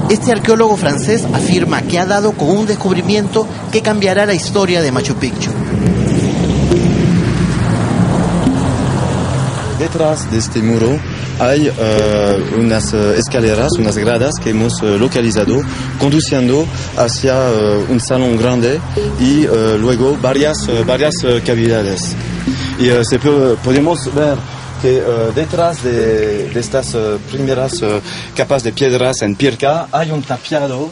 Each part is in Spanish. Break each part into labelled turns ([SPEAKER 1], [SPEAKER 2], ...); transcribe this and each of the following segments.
[SPEAKER 1] Este arqueólogo francés afirma que ha dado con un descubrimiento que cambiará la historia de Machu Picchu.
[SPEAKER 2] Detrás de este muro hay unas escaleras, unas gradas que hemos localizado, conduciendo hacia un salón grande y luego varias cavidades. Y podemos ver que detrás de estas primeras capas de piedras en pirca hay un tapiado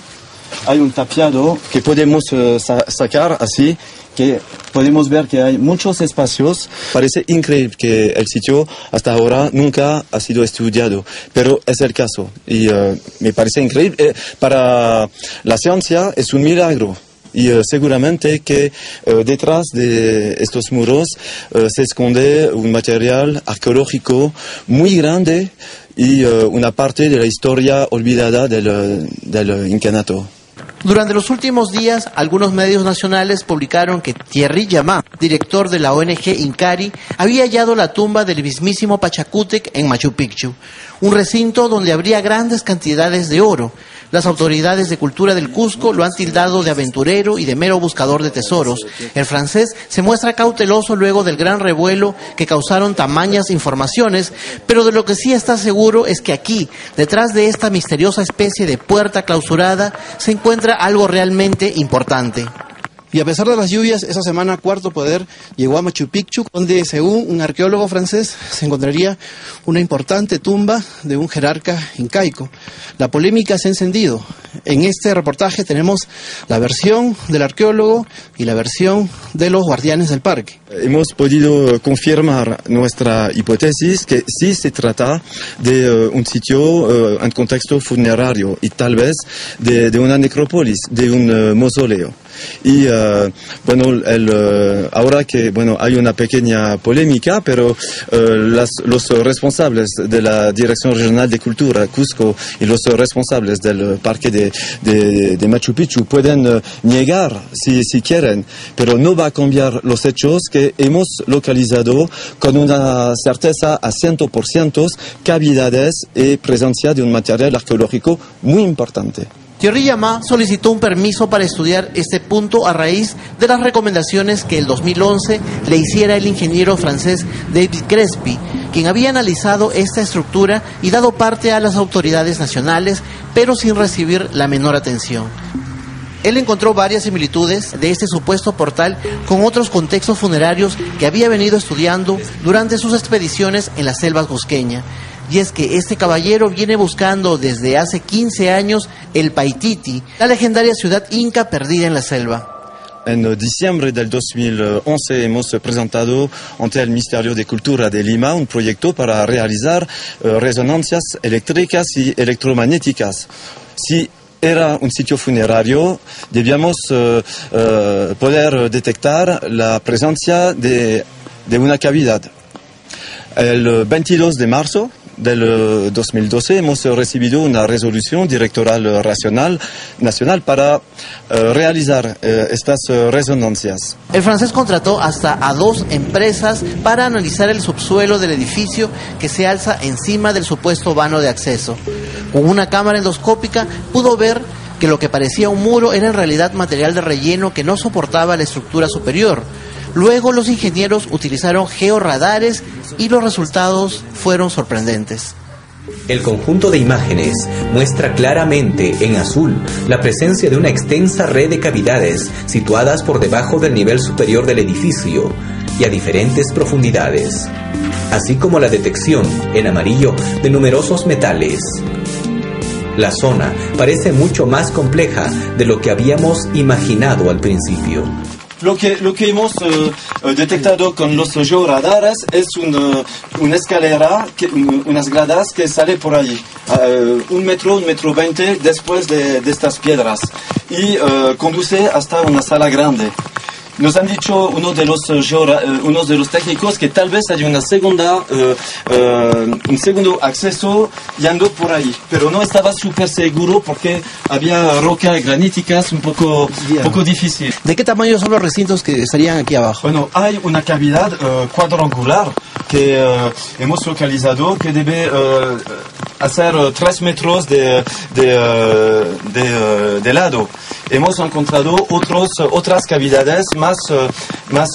[SPEAKER 2] que podemos sacar así, que podemos ver que hay muchos espacios. Parece increíble que el sitio hasta ahora nunca ha sido estudiado, pero es el caso y me parece increíble. Para la ciencia es un milagro. Y seguramente que detrás de estos muros se esconde un material arqueológico muy grande y una parte de la historia olvidada del incanato.
[SPEAKER 1] Durante los últimos días, algunos medios nacionales publicaron que Thierry Yamá, director de la ONG Incari, había hallado la tumba del mismísimo Pachacútec en Machu Picchu, un recinto donde habría grandes cantidades de oro. Las autoridades de cultura del Cusco lo han tildado de aventurero y de mero buscador de tesoros. El francés se muestra cauteloso luego del gran revuelo que causaron tamañas informaciones, pero de lo que sí está seguro es que aquí, detrás de esta misteriosa especie de puerta clausurada, se encuentra algo realmente importante.
[SPEAKER 3] Y a pesar de las lluvias, esa semana Cuarto Poder llegó a Machu Picchu, donde según un arqueólogo francés se encontraría una importante tumba de un jerarca incaico. La polémica se ha encendido. En este reportaje tenemos la versión del arqueólogo y la versión de los guardianes del parque.
[SPEAKER 2] Hemos podido confirmar nuestra hipótesis que sí se trata de un sitio en contexto funerario y tal vez de una necrópolis, de un mausoleo. Y ahora que hay una pequeña polémica, pero los responsables de la Dirección Regional de Cultura Cusco y los responsables del Parque de Machu Picchu pueden negar si quieren, pero no va a cambiar los hechos que hemos localizado con una certeza a 100% cavidades y presencia de un material arqueológico muy importante.
[SPEAKER 1] Thierry Yamá solicitó un permiso para estudiar este punto a raíz de las recomendaciones que el 2011 le hiciera el ingeniero francés David Crespi, quien había analizado esta estructura y dado parte a las autoridades nacionales, pero sin recibir la menor atención. Él encontró varias similitudes de este supuesto portal con otros contextos funerarios que había venido estudiando durante sus expediciones en la selva cusqueña. Y es que este caballero viene buscando desde hace 15 años el Paititi, la legendaria ciudad inca perdida en la selva.
[SPEAKER 2] En diciembre del 2011 hemos presentado ante el Ministerio de Cultura de Lima un proyecto para realizar resonancias eléctricas y electromagnéticas. Si era un sitio funerario, debíamos poder detectar la presencia de una cavidad. El 22 de marzo del 2012 hemos recibido una resolución directoral nacional para realizar estas resonancias.
[SPEAKER 1] El francés contrató hasta a 2 empresas para analizar el subsuelo del edificio que se alza encima del supuesto vano de acceso. Con una cámara endoscópica pudo ver que lo que parecía un muro era en realidad material de relleno que no soportaba la estructura superior. Luego los ingenieros utilizaron georradares y los resultados fueron sorprendentes.
[SPEAKER 4] El conjunto de imágenes muestra claramente en azul la presencia de una extensa red de cavidades situadas por debajo del nivel superior del edificio y a diferentes profundidades, así como la detección en amarillo de numerosos metales. La zona parece mucho más compleja de lo que habíamos imaginado al principio.
[SPEAKER 2] Lo que hemos detectado con los georadares es una escalera, unas gradas que sale por ahí, 1 metro, 1,20 metros después de estas piedras y conduce hasta una sala grande. Nos han dicho uno de los técnicos que tal vez hay un segundo acceso yendo por ahí, pero no estaba súper seguro porque había rocas graníticas un poco difícil.
[SPEAKER 3] ¿De qué tamaño son los recintos que estarían aquí abajo?
[SPEAKER 2] Bueno, hay una cavidad cuadrangular que hemos localizado que debe hacer 3 metros de lado. Hemos encontrado otras cavidades más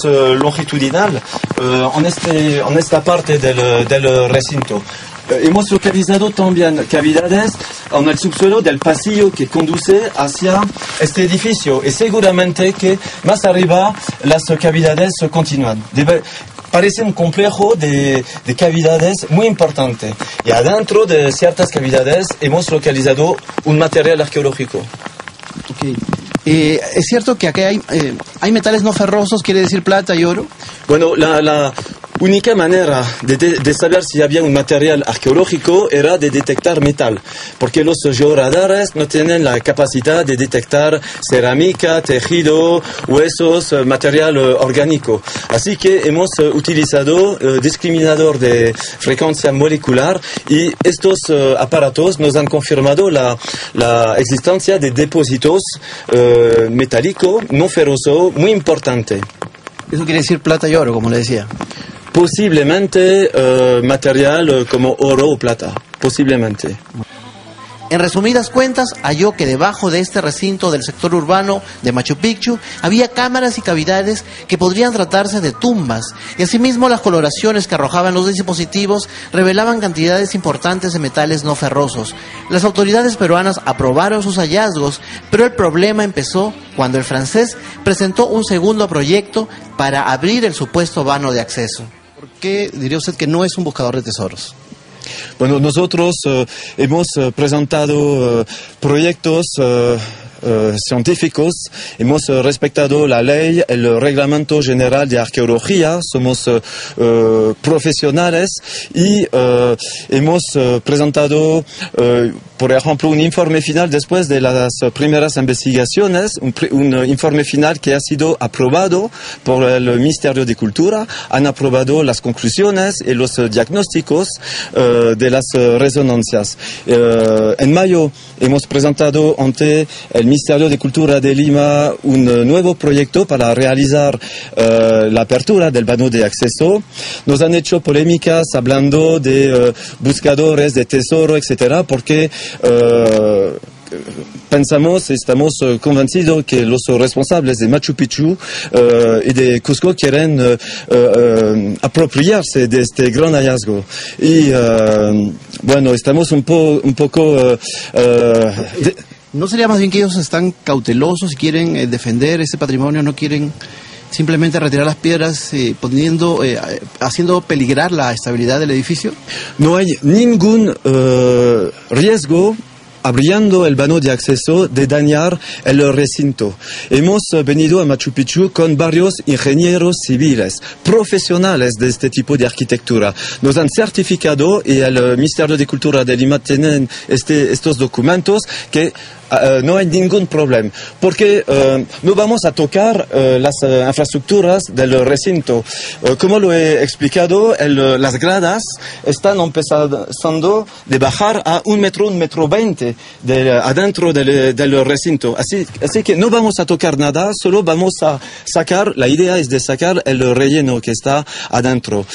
[SPEAKER 2] longitudinal en esta parte del recinto. Hemos localizado también cavidades en el subsuelo del pasillo que conduce hacia este edificio y seguramente que más arriba las cavidades continúan. Parece un complejo de cavidades muy importante y adentro de ciertas cavidades hemos localizado un material arqueológico.
[SPEAKER 3] Okay. ¿Es cierto que acá hay metales no ferrosos, quiere decir plata y oro?
[SPEAKER 2] Bueno, la única manera de saber si había un material arqueológico era de detectar metal, porque los georadares no tienen la capacidad de detectar cerámica, tejido, huesos, material orgánico. Así que hemos utilizado discriminador de frecuencia molecular y estos aparatos nos han confirmado la existencia de depósitos metálicos no ferrosos muy importantes.
[SPEAKER 3] Eso quiere decir plata y oro, como le decía.
[SPEAKER 2] Posiblemente material como oro o plata, posiblemente.
[SPEAKER 1] En resumidas cuentas, halló que debajo de este recinto del sector urbano de Machu Picchu había cámaras y cavidades que podrían tratarse de tumbas, y asimismo las coloraciones que arrojaban los dispositivos revelaban cantidades importantes de metales no ferrosos. Las autoridades peruanas aprobaron sus hallazgos, pero el problema empezó cuando el francés presentó un segundo proyecto para abrir el supuesto vano de acceso.
[SPEAKER 3] ¿Por qué diría usted que no es un buscador de tesoros?
[SPEAKER 2] Bueno, nosotros hemos presentado proyectos científicos, hemos respetado la ley, el reglamento general de arqueología, somos profesionales y hemos presentado, por ejemplo, un informe final después de las primeras investigaciones, un informe final que ha sido aprobado por el Ministerio de Cultura, han aprobado las conclusiones y los diagnósticos de las resonancias. En mayo hemos presentado ante el Ministerio de Cultura de Lima un nuevo proyecto para realizar la apertura del vano de acceso. Nos han hecho polémicas hablando de buscadores de tesoro, etcétera, porque estamos convencidos que los responsables de Machu Picchu y de Cusco quieren apropiarse de este gran hallazgo. Y bueno, estamos un poco...
[SPEAKER 3] ¿No sería más bien que ellos están cautelosos y quieren defender ese patrimonio, no quieren simplemente retirar las piedras haciendo peligrar la estabilidad del edificio?
[SPEAKER 2] No hay ningún riesgo abriendo el vano de acceso de dañar el recinto. Hemos venido a Machu Picchu con varios ingenieros civiles, profesionales de este tipo de arquitectura. Nos han certificado y el Ministerio de Cultura de Lima tiene estos documentos que no hay ningún problema, porque no vamos a tocar las infraestructuras del recinto. Como lo he explicado, las gradas están empezando de bajar a 1 metro 20 adentro del recinto. Así que no vamos a tocar nada, solo vamos a sacar, la idea es de sacar el relleno que está adentro.